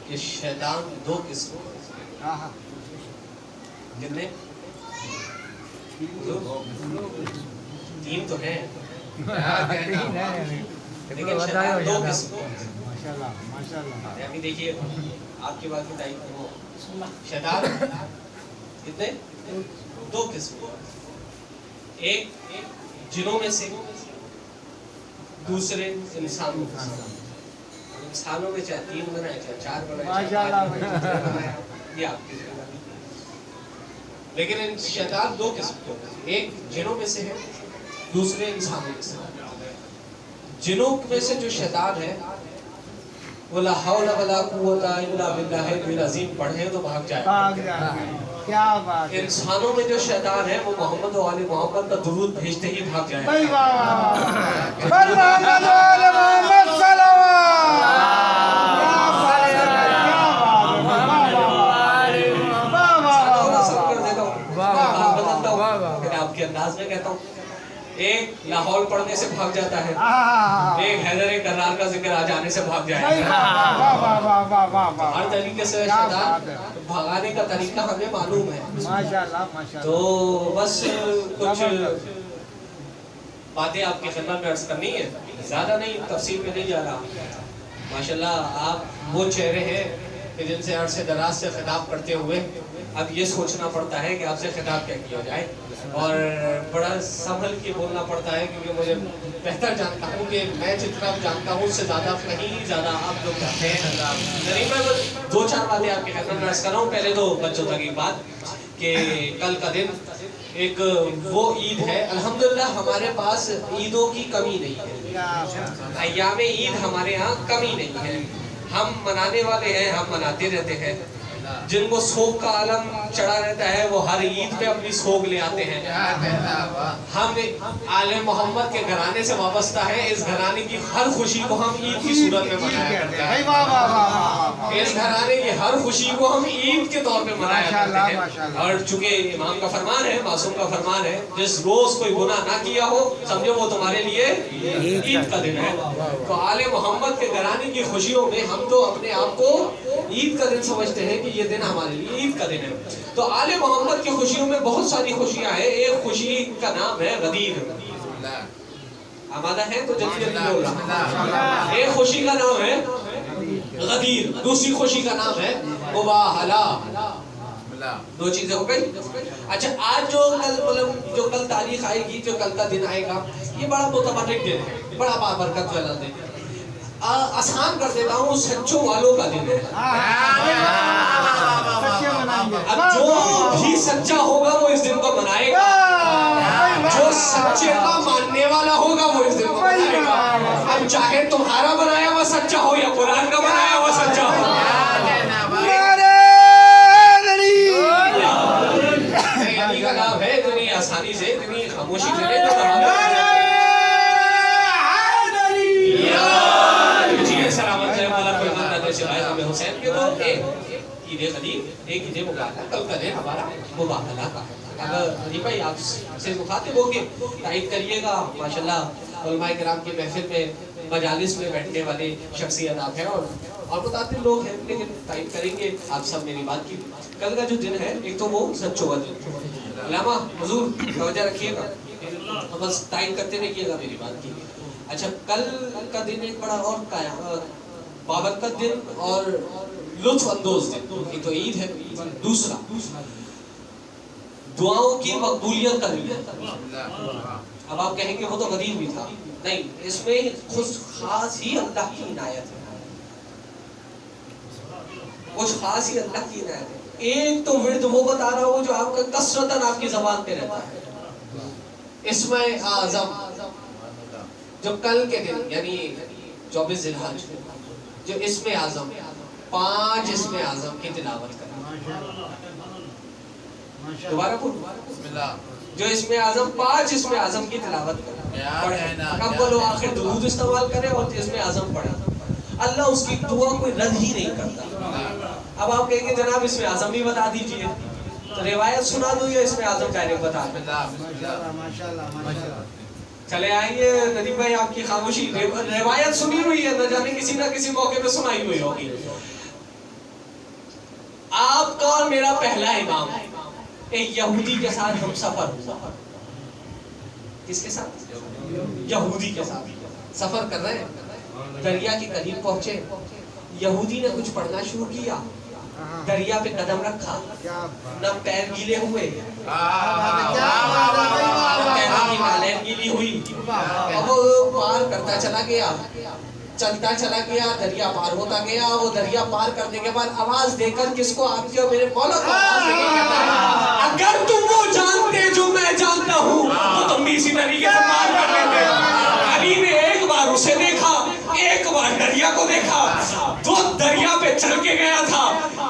یہ شیطان دو قسموں کتنے؟ تین تو ہیں لیکن شیطان دو قسموں دیکھیے آپ کی بات کی تائید کرو شیطان کتنے؟ دو قسموں ایک جنوں میں سے دوسرے انسانوں میں سے انسانوں میں چاہے تین بنائے چاہے چار بنائے یہ آپ کی ذمہ داری لیکن شیطان دو قسم کے ایک جنوں میں سے ہے دوسرے انسانوں میں سے جنوں میں سے جو شیطان ہے وہ لا حول ولا قوت الا باللہ العظیم پڑھے تو بھاگ جائے کیا بات ہے انسانوں میں جو شیطان ہے وہ محمد و آل محمد کا درود بھیجتے ہی بھاگ جائے آپ کے انداز میں کہتا ہوں ایک لاہور پڑھنے سے بھاگ جاتا ہے ایک حیدر کرار کا ذکر آ جانے سے بھاگ جائے ہر طریقے سے شیطان بھگانے کا طریقہ ہمیں معلوم ہے تو بس کچھ باتیں آپ کی خدمت میں عرض کرنی ہے زیادہ نہیں تفصیل میں نہیں جا رہا ماشاءاللہ آپ وہ چہرے ہیں کہ جن سے عرصے دراز سے خطاب کرتے ہوئے اب یہ سوچنا پڑتا ہے کہ آپ سے خطاب کیا کیا جائے اور بڑا سنبھل کے بولنا پڑتا ہے کیونکہ مجھے بہتر جانتا ہوں کہ میں جتنا جانتا ہوں اس سے زیادہ کہیں زیادہ آپ لوگ جانتے ہیں میں دو چار باتیں آپ کی خدمت میں عرض کر رہا ہوں پہلے تو بچوں تک ایک بات کہ کل کا دن ایک وہ عید ہے الحمدللہ ہمارے پاس عیدوں کی کمی نہیں ہے ایام عید ہمارے ہاں کمی نہیں ہے ہم منانے والے ہیں ہم مناتے رہتے ہیں جن کو سوگ کا عالم چڑھا رہتا ہے وہ ہر عید پہ اپنی سوگ لے آتے ہیں ہم آل محمد کے گھرانے سے وابستہ ہے اس گھرانے کی ہر خوشی کو ہم عید کی صورت میں منایا کرتے ہیں اس گھرانے کی ہر خوشی کو ہم عید کے طور پہ منایا کرتے ہیں اور چونکہ امام کا فرمان ہے معصوم کا فرمان ہے جس روز کوئی گناہ نہ کیا ہو سمجھو وہ تمہارے لیے عید کا دن ہے تو آل محمد کے گھرانے کی خوشیوں میں ہم تو اپنے آپ کو عید کا دن سمجھتے ہیں کہ یہ دن ہمارے لیے عید کا دن ہے تو آل محمد کی خوشیوں میں بہت ساری خوشیاں ہیں ایک خوشی کا نام ہے غدیر آمادہ ہے تو جلدی جلدی بول رہا ایک خوشی کا نام ہے غدیر دوسری خوشی کا نام ہے مباہلہ دو چیزیں ہو گئی اچھا آج جو کل تاریخ آئے گی جو کل کا دن آئے گا یہ بڑا متبرک دن ہے بڑا بابرکت والا دن ہے آسان کر دیتا ہوں سچوں والوں کا دن ہے اب جو بھی سچا ہوگا وہ اس دن کو منائے گا جو سچے کا ماننے والا ہوگا وہ اس دن کو منائے گا اب چاہے تمہارا بنایا ہوا سچا ہو یا قرآن کا بنایا ہوا سچا ہو علی کا نام ہے اتنی آسانی سے اتنی خاموشی سے حسین کے تو ایک عید قدیم ایک عید مبارکہ کل کا دن ہمارا مباہلہ کا اگر علی بھائی آپ سے مخاطب ہو کے تائید کریے گا ماشاءاللہ علماء کرام کی محفل میں مجالس میں بیٹھنے والے شخصیت آپ ہیں اور متعدد لوگ ہیں لیکن تائید کریں گے آپ سب میری بات کی کل کا جو دن ہے ایک تو وہ سچوں کا دن علامہ حضور توجہ رکھیے گا بس تائید کرتے رہیے گا میری بات کی اچھا کل کا دن ایک بڑا اور بابرکت دن اور لطف اندوز دن ایک تو عید ہے دوسرا دعاؤں کی مقبولیت کا دن اب آپ کہیں گے وہ تو غدیر بھی تھا نہیں اس میں خود خاص ہی اللہ کی عنایت ہے کچھ خاص ہی اللہ کی عنایت ہے ایک تو ورد وہ بتا رہا ہوں جو آپ کا کثرتاً آپ کی زبان پہ رہتا ہے اسم اعظم جو کل کے دن یعنی 24 ذی الحج جو اسم اعظم 5 اسم اعظم کی تلاوت کریں دوبارہ جو اسم اعظم 5 اسم اعظم کی تلاوت کریں اول و آخر درود استعمال کریں اور اسم اعظم پڑھیں اللہ اس کی دعا کوئی رد ہی نہیں کرتا اب آپ کہیں گے جناب اسم اعظم بھی بتا دیجئے تو روایت سنا دو یا اسم اعظم ڈائریکٹ بتا دیں چلے آئیے ندیم بھائی آپ کی خاموشی روایت سنی ہوئی ہے نہ جانے کسی نہ کسی موقع پہ سنائی ہوئی ہوگی اور میرا پہلا امام ایک یہودی کے ساتھ ہم سفر ہوا. کس کے ساتھ؟ یہودی کے ساتھ سفر کر رہے ہیں. دریا کے قریب پہنچے. یہودی نے کچھ پڑھنا شروع کیا. دریا پہ قدم رکھا. نہ پیر گیلے ہوئے پیروں کی نالین گیلی ہوئی. اب وہ پار کرتا چلا گیا, چلتا چلا گیا, دریا پار ہوتا گیا. وہ دریا پار کرنے کے بعد آواز دے کر کس کو؟ آپ کے اور میرے مولا کو آواز دے کر کہتا ہے اگر تم وہ جانتے جو میں جانتا ہوں تو تم بھی اسی طریقے سے پار کر لیتے. علی نے ایک بار اسے دیکھا, ایک بار دریا کو دیکھا. جو دریا پہ چل کے گیا تھا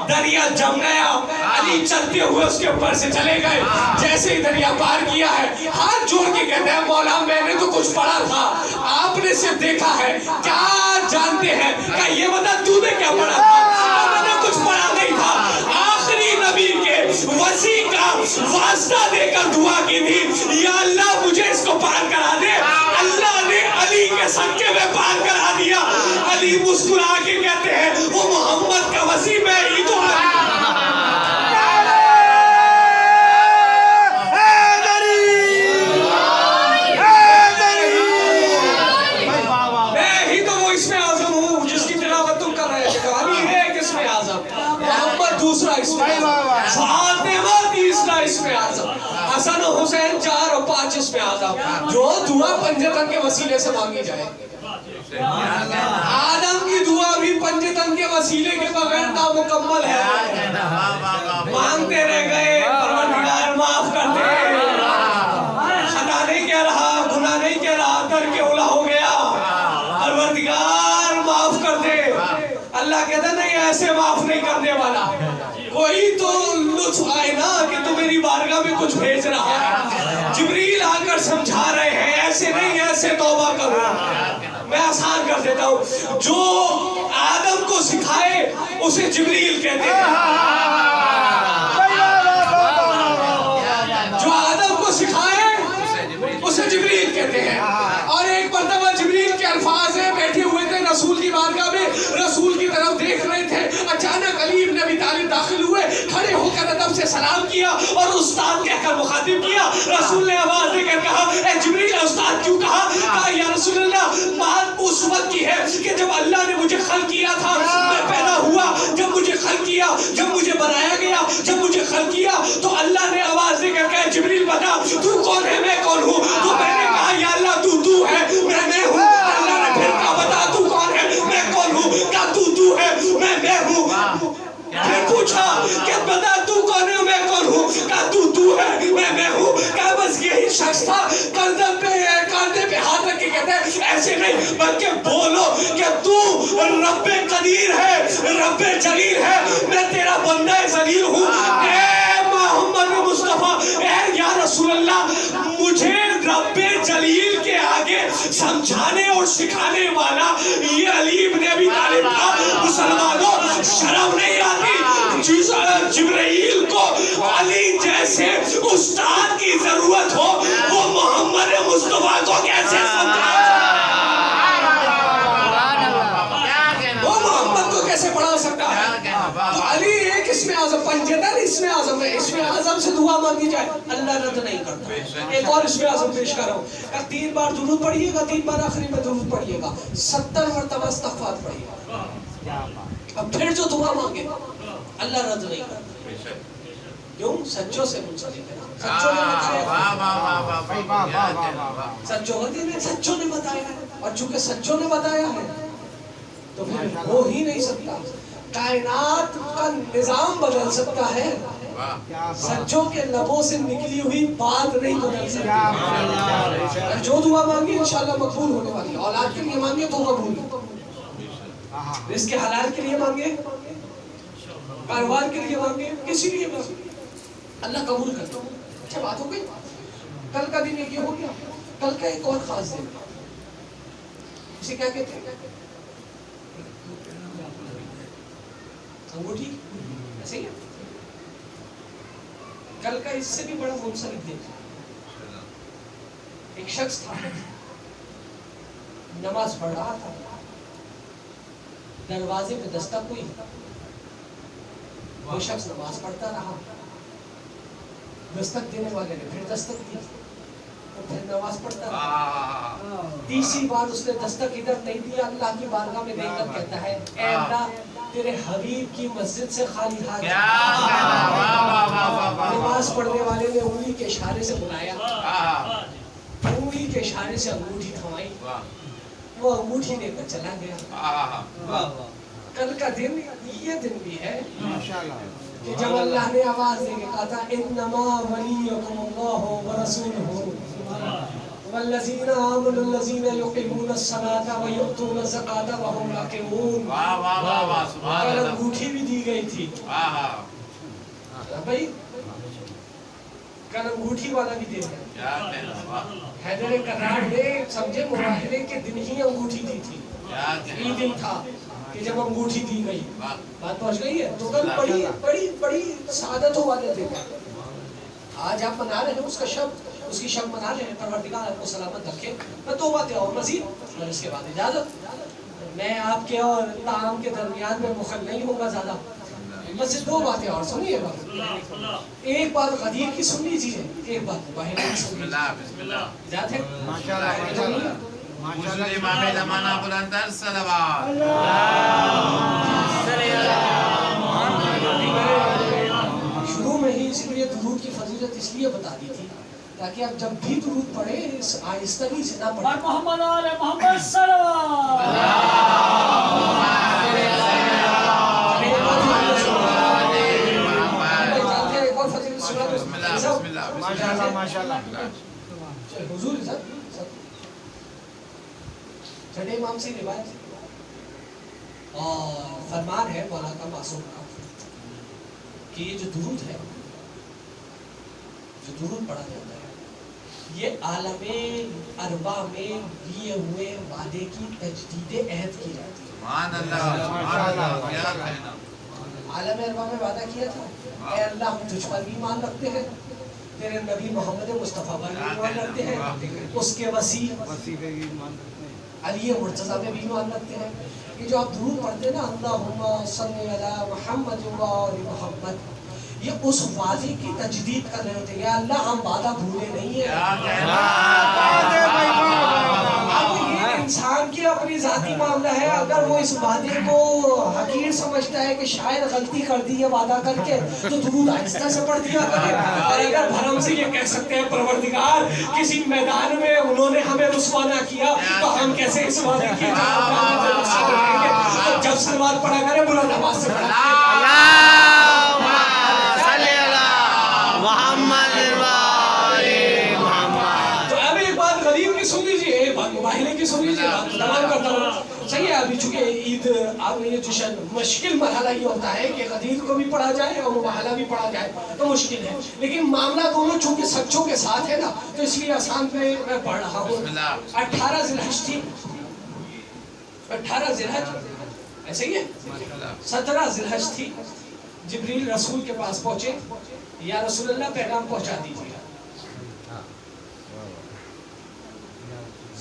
دریا جم گیا. علی چلتے ہوئے اس کے اوپر سے چلے گئے. جیسے ہی دریا پار کیا ہے ہاتھ جوڑ کے کہتے ہیں مولا میں نے تو کچھ پڑھا تھا, آپ نے صرف دیکھا ہے, کیا جانتے ہیں؟ کہ یہ بتا تو نے کیا پڑھا تھا؟ میں نے کچھ پڑھا نہیں تھا. آخری نبی کے وسیع کا واسطہ دے کر دعا کی تھی یا اللہ مجھے اس کو پار کرا دے. اللہ نے علی کے صدقے میں پار کرا دیا. علی مسکرا کے کہتے ہیں وہ محمد کا وسیع میں ہی تو حسن و حسین 4 اور 5 اس میں آزم. جو دعا پنجتن کے وسیلے سے مانگی جائے. آدم کی دعا بھی پنجتن کے وسیلے کے بغیر نامکمل ہے. مانگتے رہ گئے پروردگار معاف کر دے. خطا نہیں کہہ رہا, گناہ نہیں کہہ رہا, در کے اولا ہو گیا. پروردگار معاف کر دے. اللہ کہتا نہیں ایسے معاف نہیں کرنے والا. کوئی تو لطف آئے نا کہ تو میری بارگاہ میں کچھ بھیج رہا ہے. جبریل آ کر سمجھا رہے ہیں ایسے نہیں, ایسے توبہ کرو. میں آسان کر دیتا ہوں. جو آدم کو سکھائے اسے جبریل کہتے ہیں. جو آدم کو سکھائے اسے جبریل کہتے ہیں. اور ایک مرتبہ جبریل کے الفاظ ہیں, بیٹھے ہوئے تھے رسول کی بارگاہ میں, رسول کی طرف دیکھ رہے تھے. اچانک علی ابن ابی طالب داخل ہوئے, کھڑے ہو کر ادب سے سلام کیا اور استاد کہہ کر مخاطب کیا. رسول نے آواز دے کر کہا اے جبریل استاد کیوں کہا؟ کہا یا رسول اللہ بات اس وقت کی ہے کہ جب اللہ نے مجھے خلق کیا تھا, میں پیدا ہوا, جب مجھے خلق کیا, جب مجھے بنایا گیا, جب مجھے خلق کیا تو اللہ نے آواز دے کر کہا جبریل بتا تو کون ہے, میں کون ہوں؟ تو میں نے کہا یا اللہ تو ہے, میں ہوں. اللہ نے پھر کہا بتا تو کون ہے, میں کون ہوں؟ کہا تو ہے, میں ہوں. پھر پوچھا کہ بتا تو کون ہے, میں کون ہوں؟ کہا تو ہے, میں ہوں. کہا بس یہی شخص تھا. کاندھے پہ ہاتھ رکھ کے کہتے ہیں ایسے نہیں بلکہ بولو کہ تو رب قدیر ہے, رب جلیل ہے, میں تیرا بندہ ذلیل ہوں. اے محمد مصطفیٰ, اے یا رسول اللہ مجھے رب جلیل کے آگے سمجھانے اور سکھانے والا یہ علی ابن ابی طالب تھا. مسلمانوں شرم نہیں آتی جبرائیل کو علی جیسے استاد کی ضرورت ہو, وہ محمد مصطفیٰ کو کیسے سمجھا, وہ محمد کو کیسے پڑھا سکتا ہے؟ تو علی ایک اسم اعظم, پنجتن اسم اعظم ہے. اسم اعظم سے دعا مانگی جائے اللہ رد نہیں کرتا. ایک اور اسم اعظم پیش کر رہا ہوں. 3 بار درود پڑھیے گا, 3 بار آخری میں درود پڑھیے گا, 70 مرتبہ استغفار پڑھیے گا. اب پھر جو دعا مانگے اللہ رد نہیں کرتا. کیوں؟ سچوں سے منسلک ہے. سچوں نے بتایا, سچوں نے بتایا ہے, اور چونکہ سچوں نے بتایا ہے تو پھر ہو ہی نہیں سکتا. کائنات کا نظام بدل سکتا ہے, سچوں کے لبوں سے نکلی ہوئی بات نہیں بدل سکتی. جو دعا مانگی انشاءاللہ مقبول ہونے والی. اولاد کے لیے مانگے تو قبول, رزق حلال کے لیے مانگے, کاروبار کے لیے مانگے, کسی لیے مانگے, اللہ قبول کرتا ہوں. اچھا بات ہو گئی. کل کا دن یہ ہو گیا. کل کا ایک اور خاص دن, اسے کیا کہتے ہیں؟ انگوٹھی. صحیح ہے. کل کا اس سے بھی بڑا منسلک دن. ایک شخص تھا, نماز پڑھ رہا تھا, دروازے پہ دستک ہوئی, وہ شخص نماز پڑھتا رہا، دستک دینے والے نے پھر دستک دی، وہ پھر نماز پڑھتا رہا، تیسری بار اس نے دستک ادھر نہیں دیا، اللہ کی بارگاہ میں دیکھ کر کہتا ہے اے اللہ تیرے حبیب کی مسجد سے خالی ہاتھ، نماز پڑھنے والے نے انگلی کے اشارے سے بلایا، انگلی کے اشارے سے انگوٹھی تھمائی، وہ انگوٹھی لے کر چلا گیا۔ کل کا دن یہ دن بھی ہے کہ جب اللہ نے آواز دے کے کہا تھا انما ولیکم اللہ ورسولہ والذین آمنوا الذین یقیمون الصلاۃ ویؤتون الزکاۃ وهم راکعون۔ کل انگوٹھی بھی دی گئی تھی بھائی، کل انگوٹھی والا بھی دے گیا۔ حیدر کرار نے سمجھے مراحلے کے دن ہی انگوٹھی دی تھی، یہ دن تھا کہ جب انگوٹھی دی گئی، بات پہنچ گئی ہے۔ تو کل بڑی بڑی بڑی سعادتوں والے دن ہے۔ آج آپ منا رہے ہیں اس کا شب، اس کی شب منا رہے ہیں، پروردگار آپ کو سلامت رکھے۔ میں دو باتیں اور مزید اور اس کے بعد اجازت، میں آپ کے اور طعام کے درمیان میں مخل نہیں ہوں گا زیادہ، بس دو باتیں اور سنیے گا۔ ایک بات غدیر کی سن لیجیے، ایک بات باہر کی سن لیجیے، اجازت ہے؟ امام زمانہ بلندر صلوات۔ شروع میں ہی اس لیے درود کی فضیلت اس لیے بتا دی تھی تاکہ آپ جب بھی درود پڑھیں اس آہستگی سے نہ پڑھیں۔ محمد آل محمد صلوات۔ حضور چھٹے امام سے روایت اور فرمان ہے مولا کا معصوم کا کہ یہ جو درود ہے، جو درود پڑھا جاتا ہے، یہ عالم اربع میں دیے ہوئے وعدے کی تجدید عہد کی جاتی ہے۔ سبحان اللہ، عالم اربع میں وعدہ کیا تھا اے اللہ ہم تجھ پر بھی ایمان رکھتے ہیں، تیرے نبی محمد مصطفیٰ پر بھی ایمان رکھتے ہیں، اس کے وسیع علی مرتضیٰ میں بھی ایمان رکھتے ہیں۔ یہ جو آپ درود پڑھتے ہیں نا اللہم صلی علی محمد و آل محمد، یہ اس وعدے کی تجدید کر رہے ہوتے ہیں، یا اللہ ہم وعدہ بھولے نہیں ہیں۔ اب یہ انسان کی اپنی ذاتی معاملہ ہے، اگر وہ اس وعدے کو حقیر سمجھتا ہے کہ شاید غلطی کر دی ہے وعدہ کر کے تو درود آہستہ سے پڑھ دیا کرے، اور اگر بھرم سے یہ کہہ سکتے ہیں پروردگار کسی میدان میں انہوں نے ہمیں رسوا نہ کیا تو ہم کیسے اس وعدے کی جب سلوات پڑھا کرے بلند آواز سے پڑھا سن لیجیے، ایک بات مباہلے کی سن لیجیے، بات تمام کرتا ہوں۔ صحیح ہے، ابھی چونکہ عید آپ نے یہ جشن مشکل مرحلہ یہ ہوتا ہے کہ غدیر کو بھی پڑھا جائے اور مباہلہ بھی پڑھا جائے تو مشکل ہے، لیکن معاملہ دونوں چونکہ سچوں کے ساتھ ہے نا تو اس لیے آسان پہ میں پڑھ رہا ہوں۔ 18 ذی الحج تھی، 18 ذی الحج ایسے ہی ہے، 17 ذی الحج تھی، جبریل رسول کے پاس پہنچے، یا رسول اللہ پیغام پہنچا دیجیے۔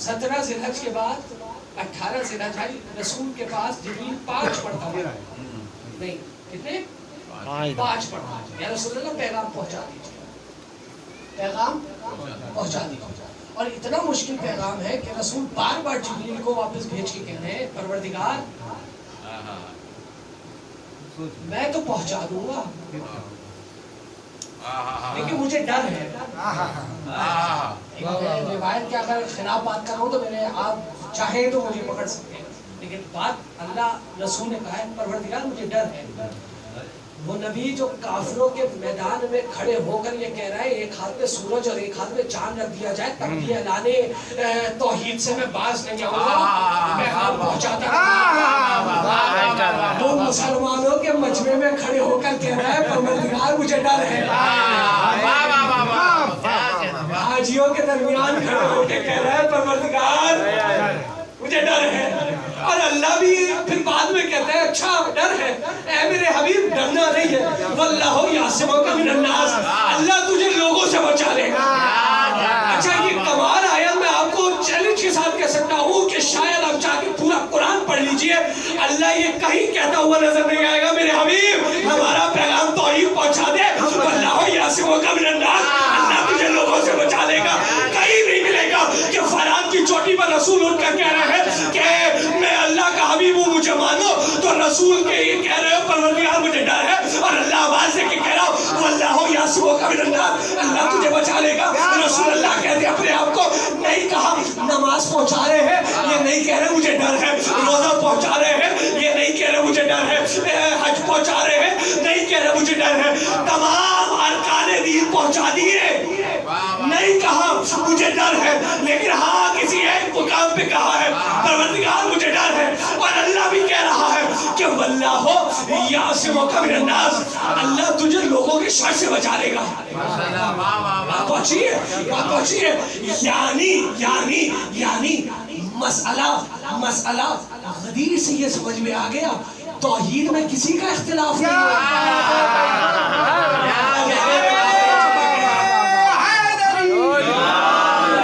17 ذی الحج کے بعد 18 ذی الحج آئی، رسول کے پاس جبریل 5 پڑھتا ہوا نہیں، کتنے 5 پڑھتا، یا رسول اللہ پیغام پہنچا دیجیے، پیغام پہنچا دیجیے۔ اور اتنا مشکل پیغام ہے کہ رسول بار بار جبریل کو واپس بھیج کے کہتے ہیں پروردگار میں تو پہنچا دوں گا لیکن مجھے ڈر ہے۔ روایت کے اگر خلاف بات کر رہا ہوں تو میرے آپ چاہیں تو مجھے پکڑ سکتے ہیں، لیکن بات اللہ رسول نے کہا ہے پروردگار مجھے ڈر ہے۔ وہ نبی جو کافروں کے میدان میں کھڑے ہو کر یہ کہہ رہا ہے ایک ہاتھ میں سورج اور ایک ہاتھ میں چاند رکھ دیا جائے تب بھی اعلان توحید سے میں باز نہیں آؤں گا، پیغام پہنچاتا وہ مسلمانوں کے مجمع میں کھڑے ہو کر کہہ رہا ہے پروردگار مجھے ڈر ہے، حاجیوں کے درمیان کھڑے ہو کے کہہ رہا ہے پروردگار مجھے ڈر ہے، اور اللہ بھی پھر بعد میں کہتا ہے اچھا ڈر ہے، اے میرے حبیب ڈرنا نہیں ہے، واللہ یعصمک من الناس، اللہ تجھے لوگوں سے بچا لے گا۔ اچھا یہ کمال آیا، میں آپ کو چیلنج کے ساتھ کہہ سکتا ہوں کہ شاید آپ چاہ کے پورا قرآن پڑھ لیجئے، اللہ یہ کہیں کہتا ہوا نظر نہیں آئے گا میرے حبیب ہمارا پیغام رسول اٹھ کر کہہ رہے ہیں کہ میں اللہ کا حبیب ہوں مجھے مانو، تو رسول کے یہ کہہ رہے ہو پروردگار مجھے ڈر ہے، اور اللہ آواز دے کے کہہ رہا ہوں واللہ یعصمک من الناس، اللہ تجھے بچا لے گا۔ رسول اللہ کہتے ہیں اپنے آپ کو، نہیں کہا نماز پہنچا رہے ہیں یہ نہیں کہہ رہے مجھے ڈر ہے، روزہ پہنچا رہے ہیں یہ نہیں کہہ رہے مجھے ڈر ہے، حج پہنچا رہے ہیں نہیں کہہ رہے مجھے ڈر ہے، تمام ارکان دین پہنچا دیے، نہیں کہا مجھے ڈر ہے، لیکن ہاں کسی ایک مقام پہ کہا ہے پروردگار مجھے ڈر ہے، اور اللہ بھی کہہ رہا ہے کہ واللہ یعصمک من الناس، اللہ تجھے لوگوں کے شر سے بچا لے گا۔ بات پہنچیے، یعنی مسئلہ غدیر سے یہ سمجھ میں آ گیا توحید میں کسی کا اختلاف نہیں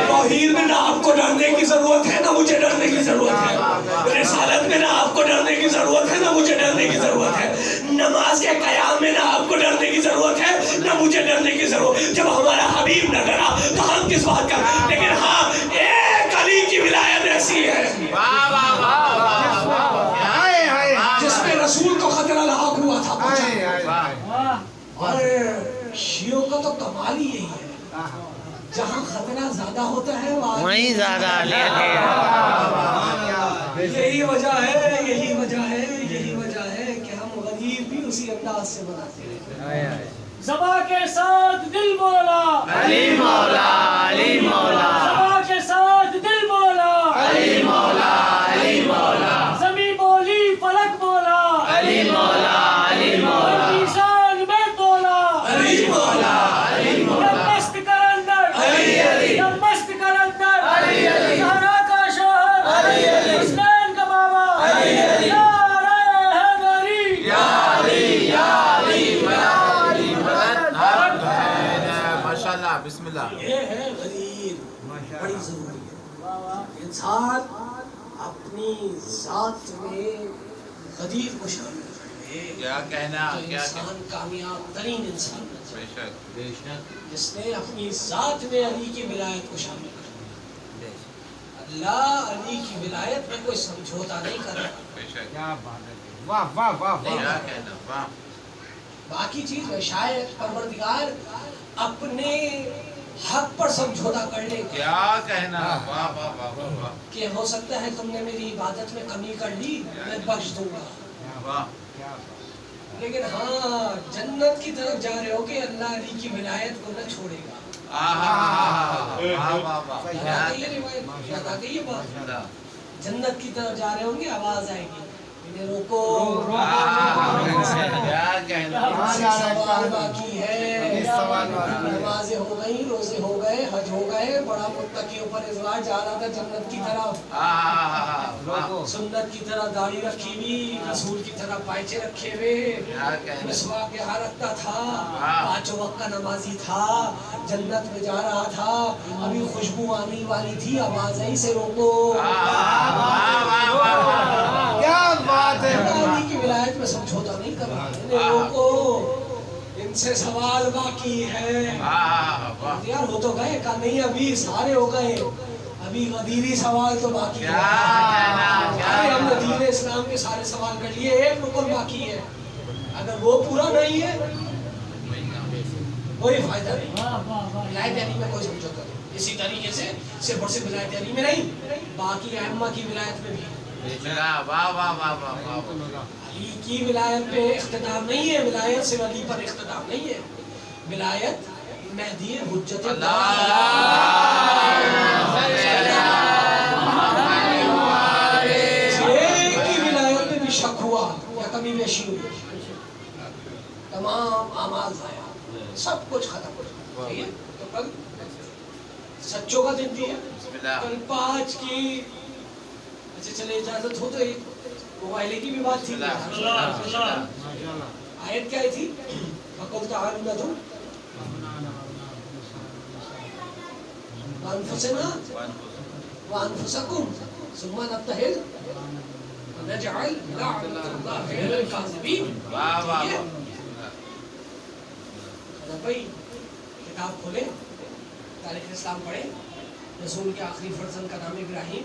توحید میں نہ آپ کو ڈرنے کی ضرورت ہے نہ مجھے ڈرنے کی ضرورت ہے، رسالت میں نہ آپ کو ڈرنے کی ضرورت ہے نہ مجھے ڈرنے کی ضرورت ہے، نماز کے قیام میں نہ آپ کو ڈرنے کی ضرورت ہے نہ مجھے ڈرنے کی ضرورت، جب ہمارا حبیب نہ ڈرا تو ہم کس بات کا، لیکن ہاں ایک علی کی ولایت ایسی ہے جس میں رسول کو خطرہ لاحق ہوا تھا، اور شیعوں کا تو کمال ہی یہی ہے، جہاں خطرہ زیادہ ہوتا ہے وہیں زیادہ یہی وجہ ہے کہ ہم غریب بھی اسی انداز سے بناتے ہیں۔ زبا کے ساتھ دل بولا علی مولا، علی مولا، زبا کے ساتھ دل بولا علی مولا، علی مولا، زمین بولی فلک بولا علی مولا، علی مولا، میزان میں تولا علی مولا، علی مولا، مست کرندر علی علی، مست کرندر علی علی، زہرا کا شوہر علی علی، حسنین کا بابا علی علی، نعرہ حیدری، یا علی، یا علی، ماشاءاللہ بسم اللہ۔ یہ ہے غدیر، بڑی ضروری ہے، انسان اپنی ذات میں غدیر کو شامل کرے، کیا کہنا، تو کیا انسان کامیاب ترین انسان ہے بے شک، جس نے اپنی ذات میں علی کی ولایت کو شامل کر، اللہ علی کی ولایت میں کوئی سمجھوتا نہیں کر رہا، بے شک، کیا بات ہے، واہ واہ واہ کیا واہ، کہنا، واہ، باقی چیز ہے شاید پروردگار اپنے حق پر سمجھوتا کر لے گا کیا کہنا، واہ واہ واہ واہ واہ، کہ ہو سکتا ہے تم نے میری عبادت میں کمی کر لی میں بخش دوں گا، واہ، لیکن ہاں جنت کی طرف جا رہے ہو کہ اللہ علی کی ولایت کو نہ چھوڑے گا، واہ واہ واہ، یاد آ گئی یہ روایت، یاد آ گئی یہ بات، جنت کی طرف جا رہے ہوں گے آواز آئے گی انہیں روکو، کیا کہنا، سوال باقی ہے، نمازیں ہو گئی، روزے ہو گئے، حج ہو گئے، بڑا متقیوں پر اضرار جا رہا تھا جنت کی طرف، سنت کی طرح داڑھی رکھی ہوئی، رسول کی طرح پائچے رکھے ہوئے، مسواک یہاں رکھتا تھا، 5 وقت کا نمازی تھا، جنت میں جا رہا تھا، ابھی خوشبو آنے والی تھی، آواز آئی سے روکو، کیا بات ہے، علی کی ولایت میں سمجھوتا نہیں کر رہا ہے، روکو، ان سے سوال باقی ہے، یار ہو تو گئے، کہا نہیں ابھی سارے ہو گئے، ابھی غدیری سوال تو باقی ہے، ہم نے دین اسلام کے سارے سوال کر لیے، ایک رکن باقی ہے، اگر وہ پورا نہیں ہے کوئی فائدہ نہیں، ولایت علی میں کوئی سمجھوتا نہیں، اسی طریقے سے صرف اور صرف ولایت علی میں نہیں، باقی ائمہ کی ولایت میں بھی، علی کی ولایت پہ اختتام نہیں ہے، ولایت صرف علی پر اختتام نہیں ہے، ولایت مہدی حجت کی ولایت میں بھی شک ہوا یا کمی بیشی ہوئی، تمام اعمال ضائع، سب کچھ ختم ہو گیا، تو کل سچوں کا دن بھی ہے، کل 5 کی اچھا چلے اجازت ہو تو ایک موبائلے کی بھی بات تھی، آیت کیا تھی؟ فَقُلْ تَعَالُوا نَدْعُو وَأَنفُسَنَا وَأَنفُسَكُمْ ثُمَّ نَبْتَهِلْ وَنَجْعَلْ لَعْنَةَ اللَّهِ عَلَى الْكَاذِبِينَ۔ بھائی کتاب کھولیں، تاریخ اسلام پڑھیں، رسول کے آخری فرزند کا نام ابراہیم،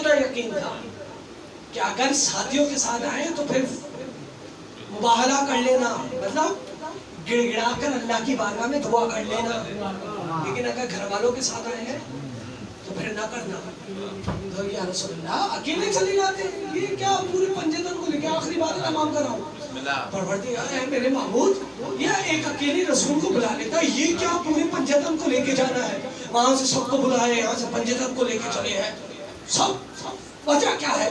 اتنا یقین تھا کہ اگر ساتھیوں کے ساتھ آئے تو پھر مباہلہ کر لینا، مطلب گڑ گڑا کر اللہ کی بارگاہ میں دعا کر لینا، لیکن اگر گھر والوں کے ساتھ آئے ہیں تو پھر نہ کرنا۔ تو یا رسول اللہ اکیلے چلے جاتے ہیں، یہ کیا پورے پنجتن کو لے کے آخری بار تمام کراؤں؟ پروردگار ہے میرے معبود، یہ ایک اکیلے رسول کو بلا لیتا، یہ کیا پورے پنجتن کو لے کے جانا ہے؟ وہاں سے سب کو بلائے، یہاں سے پنجتن کو لے کے چلے ہیں، سب وجہ کیا ہے؟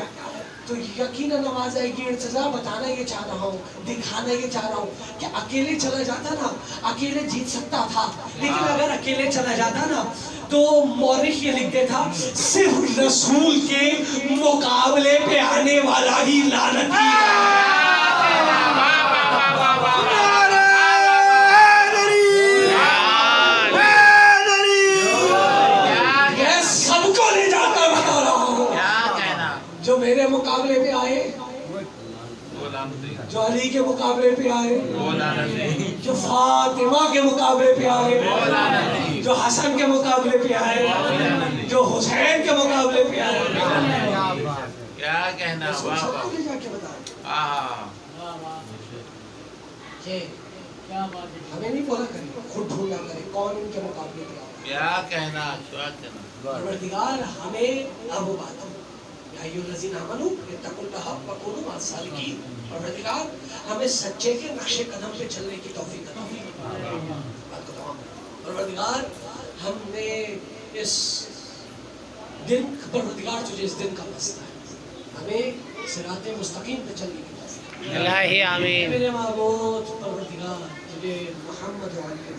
تو یقیناً نماز آئے گی، ارتضا بتانا یہ چاہ رہا ہوں، دکھانا یہ چاہ رہا ہوں کہ اکیلے چلا جاتا نا، اکیلے جیت سکتا تھا، لیکن اگر اکیلے چلا جاتا نا تو مورخ یہ لکھتے تھا صرف رسول کے مقابلے پہ آنے والا ہی لعنتی ہے۔ یہ سب کو لے جاتا بتا رہا ہوں، جو میرے مقابلے پہ آئے، جو علی کے مقابلے پہ آئے، جو فاطمہ کے مقابلے پہ آئے، جو حسن کے مقابلے پہ آئے، جو حسین کے مقابلے پہ آئے، کیا کہنا، واہ لے جا کے بتا کہ ہمیں نہیں بولا کرے، خود ڈھونڈا کرے کون ان کے مقابلے پہ آئے۔ کیا کہنا، کیا کہنا، پروردگار ہمیں اب بات یا ایھا الذین آمنوا اتقوا اللہ وکونوا مع الصادقین، پروردگار ہمیں سچے کے نقش قدم پہ چلنے کی توفیق عطا فرما۔ بات کو تمام پروردگار ہم نے اس دن، پروردگار تجھے اس دن کا واسطہ ہے، ہمیں صراط مستقیم پہ چلنے کی توفیق۔ الہی آمین۔ میرے معبود پروردگار تجھے محمد و علی کے